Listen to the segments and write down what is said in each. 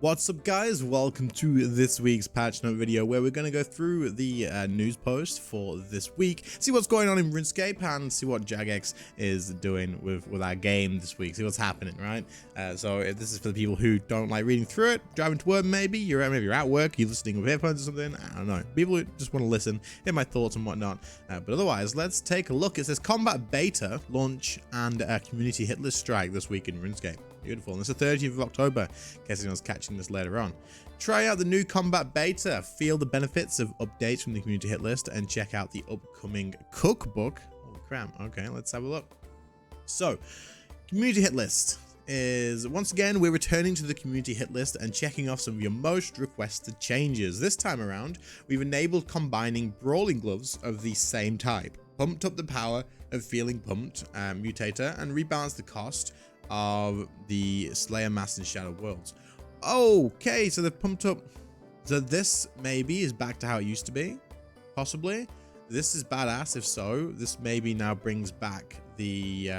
What's up guys, welcome to this week's patch note video where we're going to go through the news post for this week, see what's going on in RuneScape and see what Jagex is doing with our game this week, see what's happening, right? So if this is for the people who don't like reading through it, driving to work maybe you're at work, you're listening with headphones or something, I don't know, people who just want to listen, hear my thoughts and whatnot, but otherwise let's take a look. It says combat beta, launch and community hit list strike this week in RuneScape. Beautiful, and it's the 30th of October, in case anyone's catching this later on. Try out the new combat beta, feel the benefits of updates from the community hit list, and check out the upcoming cookbook. Holy crap, okay, let's have a look. So, community hit list is, once again, we're returning to the community hit list and checking off some of your most requested changes. This time around, we've enabled combining brawling gloves of the same type, pumped up the power of feeling pumped mutator, and rebalanced the cost of the Slayer Mass and Shadow Worlds. Okay, so they've pumped up. So this maybe is back to how it used to be, possibly. This is badass if so. This maybe now brings back the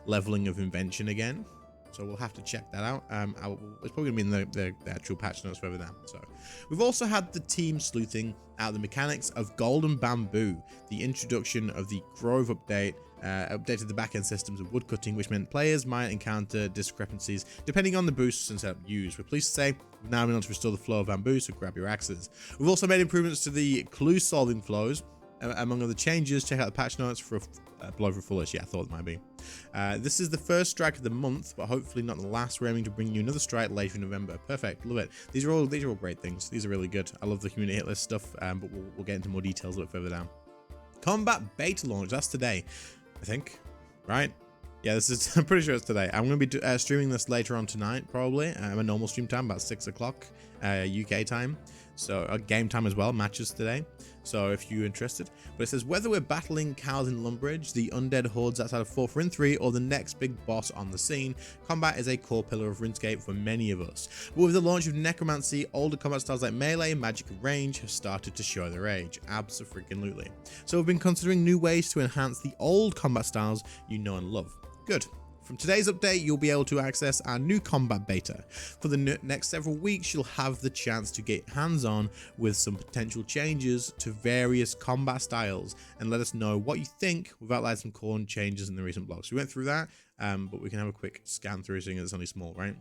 leveling of invention again. So we'll have to check that out. It's probably gonna be in the actual patch notes further down. So we've also had the team sleuthing out the mechanics of Golden Bamboo, the introduction of the Grove update, updated the backend systems of woodcutting, which meant players might encounter discrepancies depending on the boosts and setup used. We're pleased to say we've now been able to restore the flow of bamboo, so grab your axes. We've also made improvements to the clue solving flows. Among other changes, check out the patch notes for below for fullest. Yeah, I thought it might be. This is the first strike of the month, but hopefully not the last. We're aiming to bring you another strike later in November. Perfect, love it. These are all great things. These are really good. I love the community hit list stuff, but we'll get into more details a bit further down. Combat beta launch, that's today, I think, right? Yeah, this is, I'm pretty sure it's today. I'm going to be streaming this later on tonight, probably. A normal stream time, about 6 o'clock UK time. So game time as well, matches today. So if you're interested. But it says, whether we're battling cows in Lumbridge, the undead hordes outside of 4 for in 3, or the next big boss on the scene, combat is a core pillar of RuneScape for many of us. But with the launch of Necromancy, older combat styles like melee, magic and range have started to show their age. Abso-freaking-lutely. So we've been considering new ways to enhance the old combat styles you know and love. Good. From today's update, you'll be able to access our new combat beta. For the next several weeks, you'll have the chance to get hands-on with some potential changes to various combat styles and let us know what you think. We've outlined some core changes in the recent blogs. We went through that, but we can have a quick scan through, seeing it's only small, right?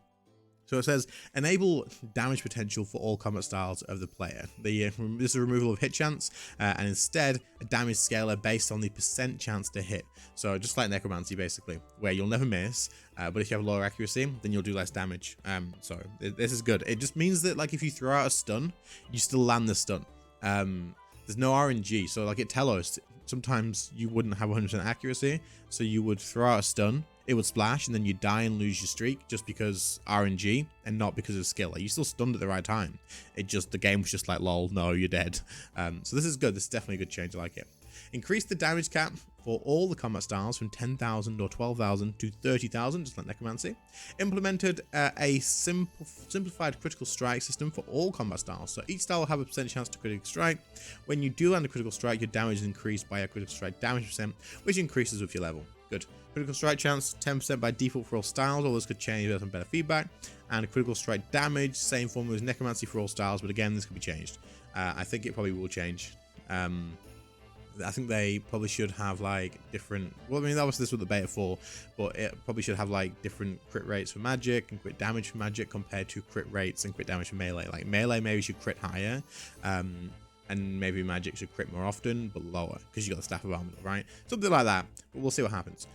So it says, enable damage potential for all combat styles of the player. This is a removal of hit chance, and instead a damage scaler based on the % chance to hit. So just like Necromancy, basically, where you'll never miss, but if you have lower accuracy, then you'll do less damage. So this is good. It just means that, like, if you throw out a stun, you still land the stun. There's no RNG, so like at Telos, sometimes you wouldn't have 100% accuracy, so you would throw out a stun, it would splash, and then you die and lose your streak just because RNG and not because of skill. Like, you still stunned at the right time. The game was just like, lol, no, you're dead. So this is good. This is definitely a good change. I like it. Increase the damage cap for all the combat styles from 10,000 or 12,000 to 30,000, just like Necromancy. Implemented a simplified critical strike system for all combat styles. So each style will have a % chance to critical strike. When you do land a critical strike, your damage is increased by a critical strike damage %, which increases with your level. Good. Critical strike chance, 10% by default for all styles, all this could change based on better feedback. And critical strike damage, same formula as Necromancy for all styles, but again, this could be changed. I think it probably will change. I think they probably should have like different, well, I mean, that was this with the beta 4, but it probably should have like different crit rates for magic and crit damage for magic compared to crit rates and crit damage for melee. Like melee maybe should crit higher, and maybe magic should crit more often, but lower, because you got the Staff of Armor, right? Something like that, but we'll see what happens.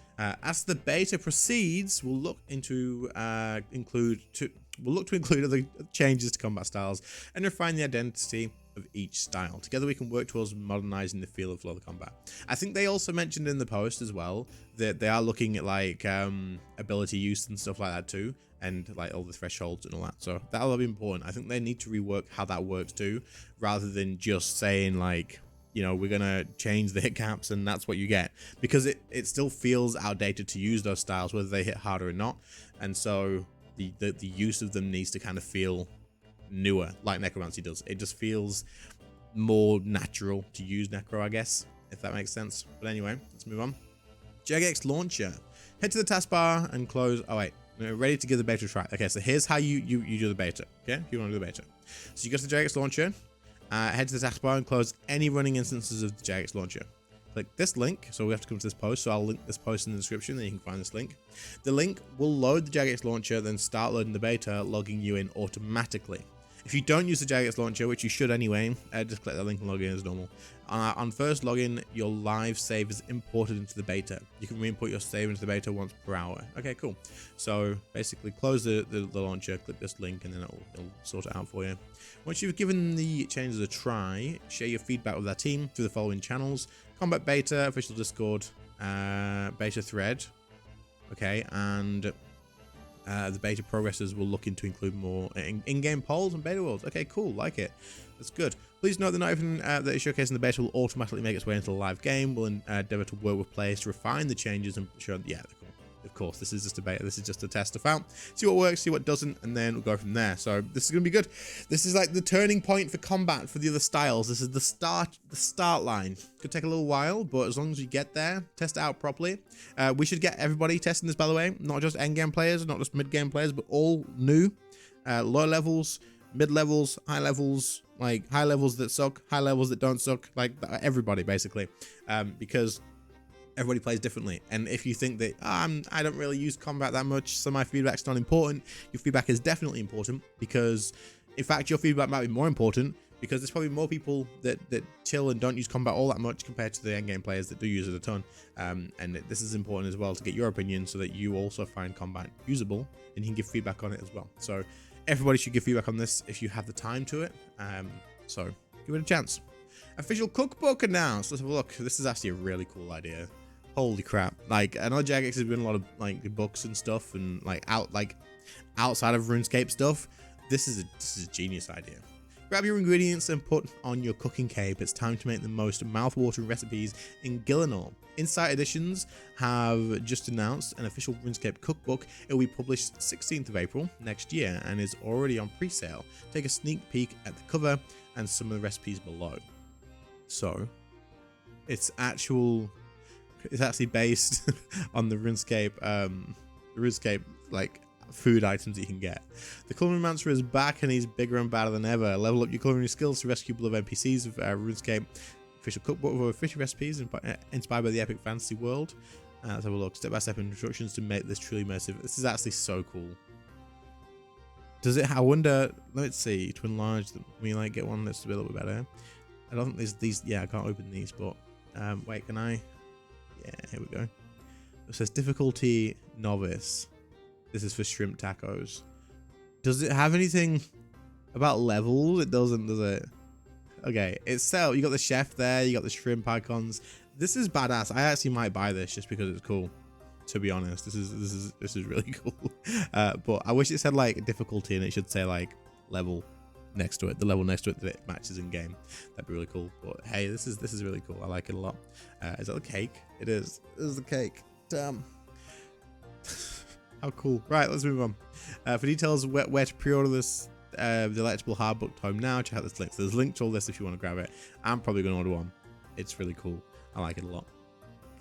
As the beta proceeds, we'll look to include other changes to combat styles and refine the identity of each style. Together we can work towards modernizing the feel of flow of combat. I think they also mentioned in the post as well that they are looking at like ability use and stuff like that too, and like all the thresholds and all that. So that'll be important. I think they need to rework how that works too, rather than just saying like, you know, we're gonna change the hit caps and that's what you get, because it still feels outdated to use those styles whether they hit harder or not. And so the use of them needs to kind of feel newer, like Necromancy does. It just feels more natural to use Necro, I guess, if that makes sense. But anyway, let's move on. Jagex launcher. Head to the taskbar and close. Oh wait, ready to give the beta a try. Okay, so here's how you do the beta. Okay, if you want to do the beta. So you go to the Jagex launcher, head to the taskbar and close any running instances of the Jagex launcher. Click this link, so we have to come to this post, so I'll link this post in the description, then you can find this link. The link will load the Jagex launcher, then start loading the beta, logging you in automatically. If you don't use the Jagex launcher, which you should anyway, just click that link and log in as normal. On first login, your live save is imported into the beta. You can re-import your save into the beta once per hour. Okay, cool. So basically close the launcher, click this link, and then it'll sort it out for you. Once you've given the changes a try, share your feedback with our team through the following channels: Combat Beta, official Discord, beta thread, okay, and the beta progressors will look into include more in-game polls and beta worlds. Okay, cool, like it. That's good. Please note that not even that is showcasing the beta will automatically make its way into the live game. We'll endeavor to work with players to refine the changes and show, yeah, they're cool. Of course, this is just a beta. This is just a test stuff out. See what works, see what doesn't, and then we'll go from there. So this is going to be good. This is like the turning point for combat for the other styles. This is the start line. Could take a little while, but as long as you get there, test it out properly. We should get everybody testing this, by the way. Not just endgame players, not just mid-game players, but all new, low levels, mid levels, high levels, like high levels that suck, high levels that don't suck, like everybody basically, because everybody plays differently. And if you think that I don't really use combat that much, so my feedback's not important, your feedback is definitely important, because in fact your feedback might be more important, because there's probably more people that chill and don't use combat all that much compared to the endgame players that do use it a ton. And this is important as well to get your opinion, so that you also find combat usable and you can give feedback on it as well. So everybody should give feedback on this if you have the time to it. So give it a chance. Official cookbook announced. Let's have a look. This is actually a really cool idea. Holy crap. Like, I know Jagex has been a lot of like books and stuff, and outside of RuneScape stuff. This is a genius idea. Grab your ingredients and put on your cooking cape. It's time to make the most mouth-watering recipes in Gillinor. Insight Editions have just announced an official RuneScape cookbook. It will be published 16th of April next year and is already on pre-sale. Take a sneak peek at the cover and some of the recipes below. So, it's actually based on the RuneScape like food items that you can get. The Culinary Mancer is back and he's bigger and badder than ever. Level up your culinary skills to rescue beloved NPCs with RuneScape official cookbook with official recipes inspired by the epic fantasy world. Let's have a look. Step-by-step instructions to make this truly immersive. This is actually so cool. Does it? I wonder. Let's see. To enlarge them, can we like get one that's a little bit better? I don't think there's these. Yeah, I can't open these. But wait, can I? Yeah, here we go. It says difficulty novice. This is for shrimp tacos. Does it have anything about levels? It doesn't, does it? Okay, it's so you got the chef there, you got the shrimp icons. This is badass. I actually might buy this just because it's cool. To be honest, this is really cool. But I wish it said like difficulty and it should say like level next to it, the level next to it that it matches in game. That'd be really cool. But hey, this is really cool. I like it a lot. Is that the cake? It is. This is the cake. Damn. How cool. Right, let's move on. For details where to pre-order this delectable hardbook tome now, check out this link. So there's a link to all this if you want to grab it. I'm probably going to order one. It's really cool. I like it a lot.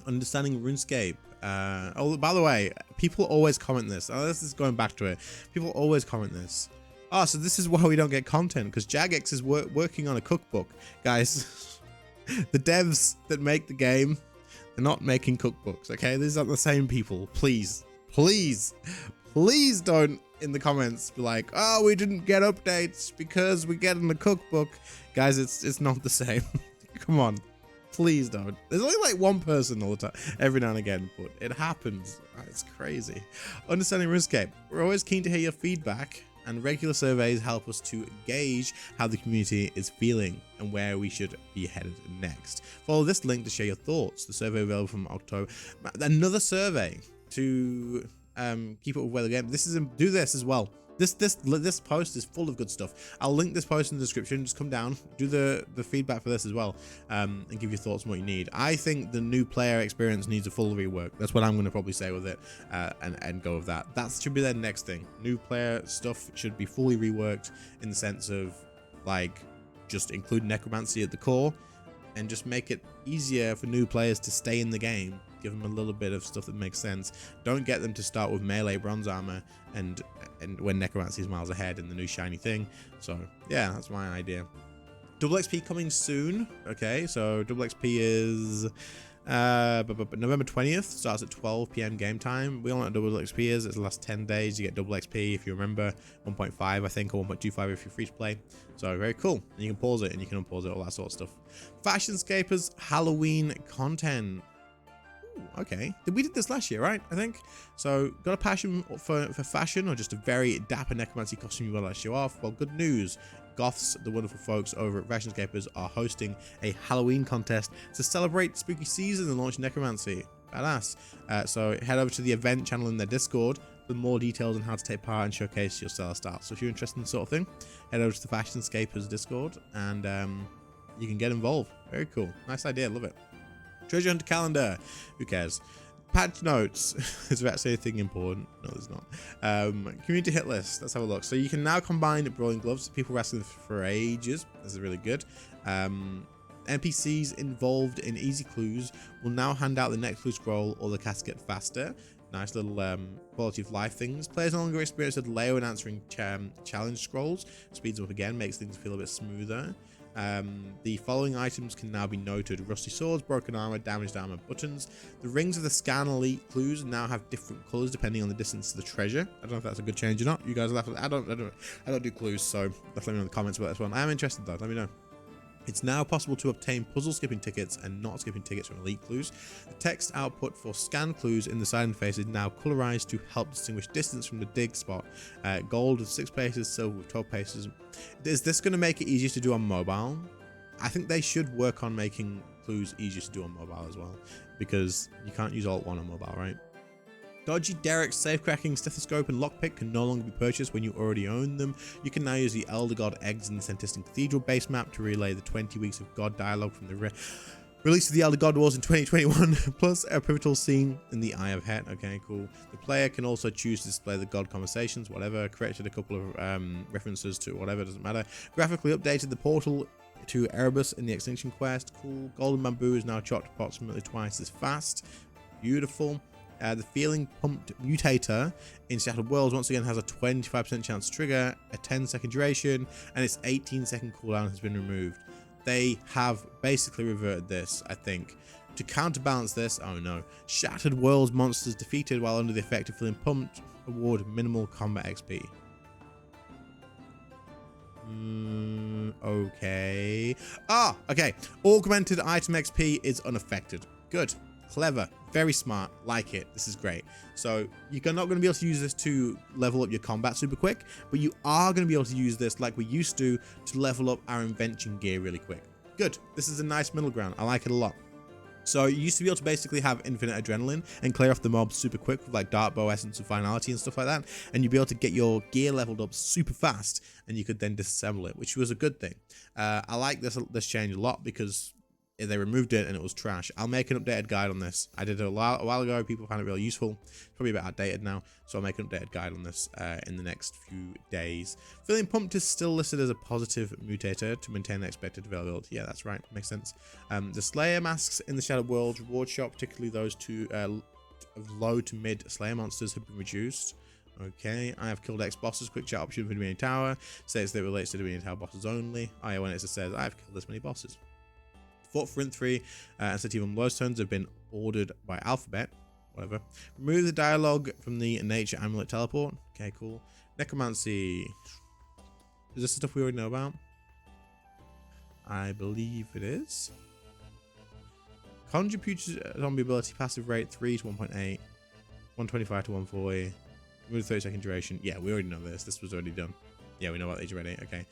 Understanding RuneScape. Oh, by the way, people always comment this. Oh, this is going back to it. People always comment this. Oh, so this is why we don't get content, because Jagex is working on a cookbook. Guys, the devs that make the game, they're not making cookbooks, okay? These aren't the same people. Please, please, please don't in the comments be like, oh, we didn't get updates because we get in the cookbook. Guys, it's not the same. Come on. Please don't. There's only like one person all the time, every now and again, but it happens. It's crazy. Understanding RuneScape. We're always keen to hear your feedback, and regular surveys help us to gauge how the community is feeling and where we should be headed next. Follow this link to share your thoughts. The survey available from October. Another survey to keep up with where the game. Do this as well. This post is full of good stuff. I'll link this post in the description. Just come down, do the feedback for this as well, and give your thoughts on what you need. I think the new player experience needs a full rework. That's what I'm going to probably say with it, and go with that. That should be their next thing. New player stuff should be fully reworked in the sense of like just include necromancy at the core, and just make it easier for new players to stay in the game Give them a little bit of stuff that makes sense. Don't get them to start with melee bronze armor and when necromancy is miles ahead in the new shiny thing. So yeah, that's my idea. Double XP coming soon. Okay, so double XP is November 20th, starts at 12 p.m. game time. We all know what double XP is. It's the last 10 days. You get double XP if you remember, 1.5 I think, or 1.25 if you're free to play. So very cool. And you can pause it and you can unpause it, all that sort of stuff. Fashionscapers Halloween content. Ooh, okay, we did this last year, right? I think so. Got a passion for fashion, or just a very dapper necromancy costume you want to show off? Well, good news. Goths, the wonderful folks over at Fashionscapers, are hosting a Halloween contest to celebrate spooky season and launch necromancy. Badass. So head over to the event channel in their Discord for more details on how to take part and showcase your stellar style. So if you're interested in this sort of thing, head over to the Fashionscapers Discord and you can get involved. Very cool. Nice idea. Love it. Treasure Hunter calendar. Who cares? Patch notes. Is there actually anything important? No, there's not. Community hit list. Let's have a look. So you can now combine brawling gloves. People were asking for ages. This is really good. NPCs involved in easy clues will now hand out the next clue scroll or the casket faster. Nice little quality of life things. Players no longer experience a delay when answering challenge scrolls. Speeds them up again, makes things feel a bit smoother. The following items can now be noted: rusty swords, broken armor, damaged armor, buttons. The rings of the scan elite clues now have different colors depending on the distance to the treasure. I don't know if that's a good change or not. You guys laugh at that. I don't do clues, so let me know in the comments about this one. I am interested though. Let me know. It's now possible to obtain puzzle skipping tickets and not skipping tickets from elite clues. The text output for scan clues in the side interface is now colorized to help distinguish distance from the dig spot. Gold with 6 paces, silver with 12 paces. Is this going to make it easier to do on mobile? I think they should work on making clues easier to do on mobile as well, because you can't use Alt 1 on mobile, right? Dodgy Derek's safe-cracking stethoscope and lockpick can no longer be purchased when you already own them. You can now use the Elder God eggs in the Sentistan Cathedral base map to relay the 20 weeks of God dialogue from the release of the Elder God Wars in 2021, plus a pivotal scene in the Eye of Het. Okay, cool. The player can also choose to display the God conversations, whatever. Corrected a couple of references to whatever, doesn't matter. Graphically updated the portal to Erebus in the Extinction Quest. Cool. Golden Bamboo is now chopped approximately twice as fast. Beautiful. The Feeling Pumped Mutator in Shattered Worlds once again has a 25% chance to trigger, a 10-second duration, and its 18-second cooldown has been removed. They have basically reverted this, I think. To counterbalance this, oh no, Shattered Worlds monsters defeated while under the effect of Feeling Pumped award minimal combat XP. Okay. Okay. Augmented item XP is unaffected. Good. Clever, very smart, like it. This is great. So you're not going to be able to use this to level up your combat super quick, but you are going to be able to use this like we used to level up our invention gear really quick. Good. This is a nice middle ground. I like it a lot. So you used to be able to basically have infinite adrenaline and clear off the mobs super quick with like Dark Bow, Essence of Finality and stuff like that, and you'd be able to get your gear leveled up super fast, and you could then disassemble it, which was a good thing. I like this change a lot because they removed it and it was trash. I'll make an updated guide on this. I did it a while ago. People found it really useful. It's probably a bit outdated now, so I'll make an updated guide on this in the next few days. Feeling Pumped is still listed as a positive mutator to maintain the expected availability. Yeah, that's right. Makes sense. The Slayer masks in the Shattered Worlds reward shop, particularly those low to mid Slayer monsters, have been reduced. Okay, I have killed X bosses. Quick chat option for Dominion Tower says that it relates to Dominion Tower bosses only. Oh yeah, when it says I have killed this many bosses. Fort Front 3 and Sativum Lowstones have been ordered by Alphabet. Whatever. Remove the dialogue from the Nature Amulet Teleport. Okay, cool. Necromancy. Is this the stuff we already know about? I believe it is. Conjure Future Zombie ability passive rate 3 to 1.8. 125 to 140. Remove the 30-second duration. Yeah, we already know this. This was already done. Yeah, we know about these already. Okay.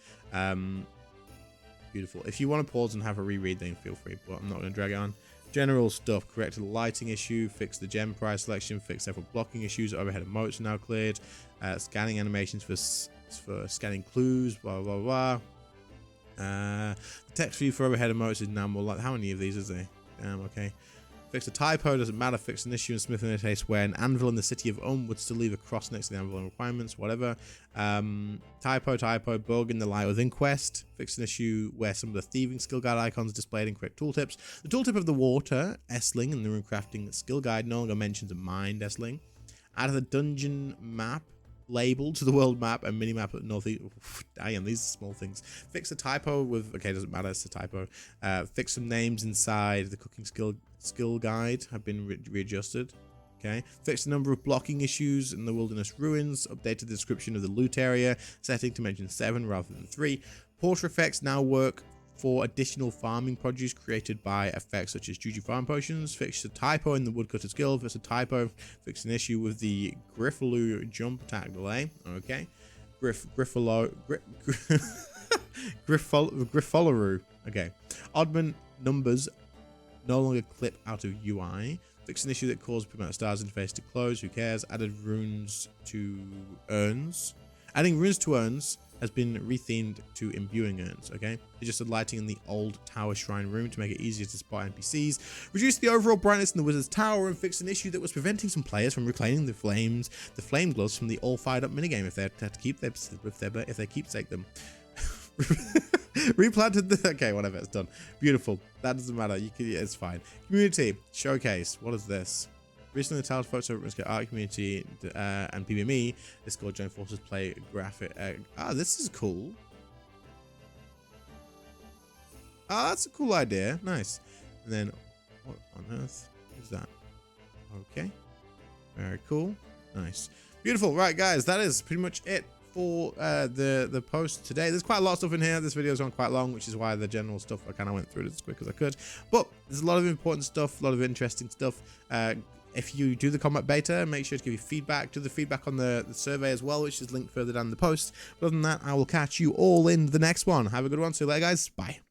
Beautiful. If you want to pause and have a reread, then feel free, but I'm not going to drag it on. General stuff. Corrected the lighting issue, fixed the gem price selection, fixed several blocking issues. Overhead emotes are now cleared. Scanning animations for scanning clues, blah, blah, blah. The text view for overhead emotes is now more like... How many of these is there? Okay. Fix a typo, doesn't matter. Fix an issue in Smith in a case where an anvil in the city of would still leave a cross next to the anvil in requirements, whatever. Typo, bug in the light with inquest. Fix an issue where some of the thieving skill guide icons displayed incorrect tooltips. The tooltip of the water, S-ling, in the rune crafting skill guide no longer mentions a mind S-ling. Add the dungeon map label to the world map and mini map at northeast. Damn, these are small things. Fix a typo with, okay, doesn't matter, it's a typo. Fix some names inside the cooking skill guide have been readjusted. Okay, fix the number of blocking issues in the wilderness ruins. Updated the description of the loot area setting to mention 7 rather than 3. Porter effects now work for additional farming produce created by effects such as Juju farm potions. Fix a typo in the woodcutter skill. Fix a typo. Fix an issue with the Griffalo jump attack delay. Okay. Griffalo. Okay. Oddman numbers no longer clip out of UI. Fix an issue that caused Prevent Stars interface to close. Who cares? Added runes to urns. Adding runes to urns has been rethemed to imbuing urns, okay? They just added lighting in the old tower shrine room to make it easier to spot NPCs, reduce the overall brightness in the wizard's tower, and fix an issue that was preventing some players from reclaiming the flame gloves from the all fired up minigame if they had to keep their, if they keepsake them. Replanted the, okay, whatever, it's done. Beautiful. That doesn't matter. You can, it's fine. Community showcase. What is this? Recently, the talented folks over at RuneScape art community and PBME Discord joined forces play graphic. This is cool. That's a cool idea. Nice. And then, what on earth is that? Okay. Very cool. Nice. Beautiful. Right, guys, that is pretty much it for the post today. There's quite a lot of stuff in here. This video's gone quite long, which is why the general stuff I kind of went through it as quick as I could. But there's a lot of important stuff, a lot of interesting stuff. If you do the combat beta, make sure to give your feedback. Do the feedback on the survey as well, which is linked further down the post. But other than that, I will catch you all in the next one. Have a good one. See you later, guys. Bye.